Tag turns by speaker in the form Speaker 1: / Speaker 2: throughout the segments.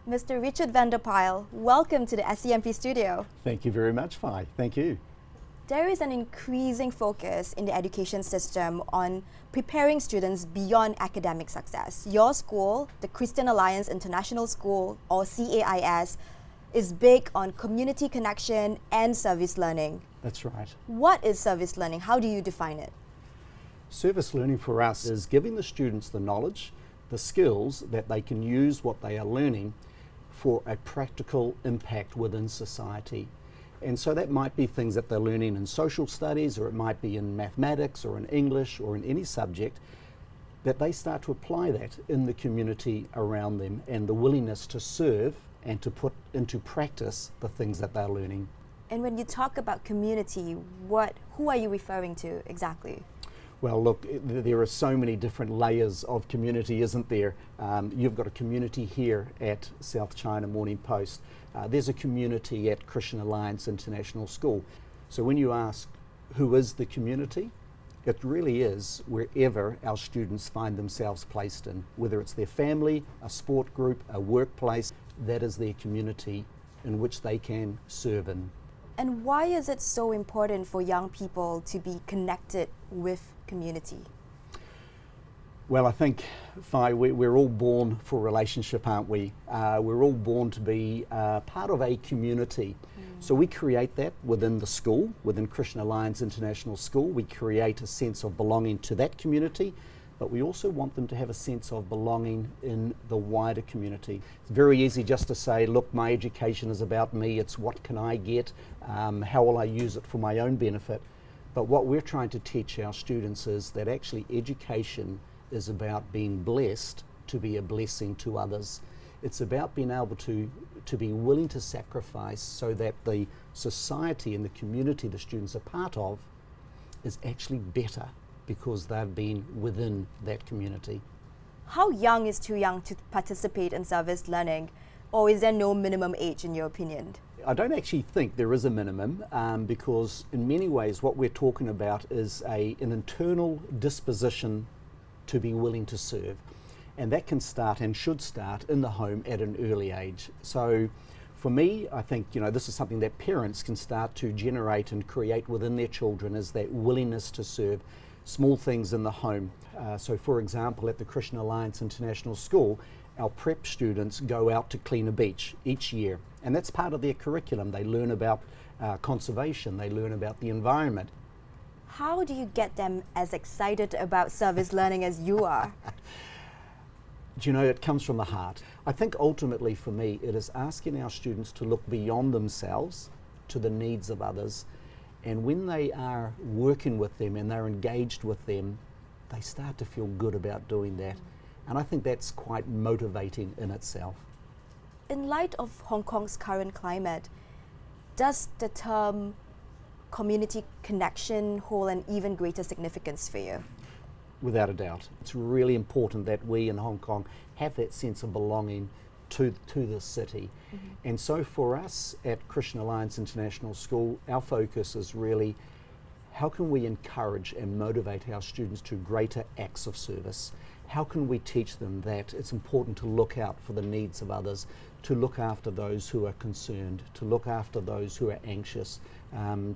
Speaker 1: Mr. Richard Vanderpyl, welcome to the SCMP studio.
Speaker 2: Thank you very much, Fai. Thank you.
Speaker 1: There is an increasing focus in the education system on preparing students beyond academic success. Your school, the Christian Alliance International School, or CAIS, is big on community connection and service learning.
Speaker 2: That's right.
Speaker 1: What is service learning? How do you define it?
Speaker 2: Service learning for us is giving the students the knowledge, the skills that they can use what they are learning for a practical impact within society. And so that might be things that they're learning in social studies, or it might be in mathematics or in English or in any subject, that they start to apply that in the community around them, and the willingness to serve and to put into practice the things that they're learning.
Speaker 1: And when you talk about community, who are you referring to exactly?
Speaker 2: Well, look, there are so many different layers of community, isn't there? You've got a community here at South China Morning Post. There's a community at Christian Alliance International School. So when you ask who is the community, it really is wherever our students find themselves placed in, whether it's their family, a sport group, a workplace, that is their community in which they can serve in.
Speaker 1: And why is it so important for young people to be connected with community?
Speaker 2: Well, I think, Fai, we're all born for relationship, aren't we? We're all born to be part of a community. So we create that within the school, within Christian Alliance International School. We create a sense of belonging to that community, but we also want them to have a sense of belonging in the wider community. It's very easy just to say, look, my education is about me, it's what can I get, how will I use it for my own benefit? But what we're trying to teach our students is that actually education is about being blessed to be a blessing to others. It's about being able to be willing to sacrifice so that the society and the community the students are part of is actually better because they've been within that community.
Speaker 1: How young is too young to participate in service learning, or is there no minimum age in your opinion?
Speaker 2: I don't actually think there is a minimum because in many ways what we're talking about is an internal disposition to be willing to serve. And that can start and should start in the home at an early age. So for me, I think this is something that parents can start to generate and create within their children, is that willingness to serve. Small things in the home. So for example, at the Christian Alliance International School, our prep students go out to clean a beach each year, and that's part of their curriculum. They learn about conservation, they learn about the environment.
Speaker 1: How do you get them as excited about service learning as you are?
Speaker 2: Do it comes from the heart. I think ultimately for me, it is asking our students to look beyond themselves to the needs of others. And when they are working with them and they're engaged with them, they start to feel good about doing that. And I think that's quite motivating in itself.
Speaker 1: In light of Hong Kong's current climate, does the term community connection hold an even greater significance for you?
Speaker 2: Without a doubt. It's really important that we in Hong Kong have that sense of belonging to the city. Mm-hmm. And so for us at Christian Alliance International School, our focus is really how can we encourage and motivate our students to greater acts of service? How can we teach them that it's important to look out for the needs of others, to look after those who are concerned, to look after those who are anxious,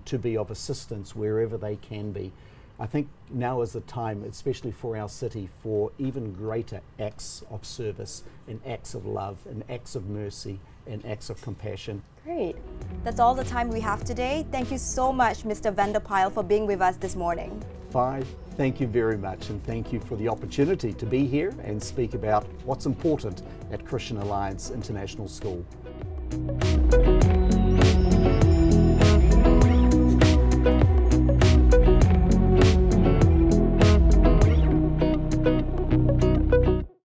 Speaker 2: to be of assistance wherever they can be. I think now is the time, especially for our city, for even greater acts of service and acts of love and acts of mercy and acts of compassion.
Speaker 1: Great. That's all the time we have today. Thank you so much, Mr. Vanderpyl, for being with us this morning.
Speaker 2: Fai, thank you very much, and thank you for the opportunity to be here and speak about what's important at Christian Alliance International School.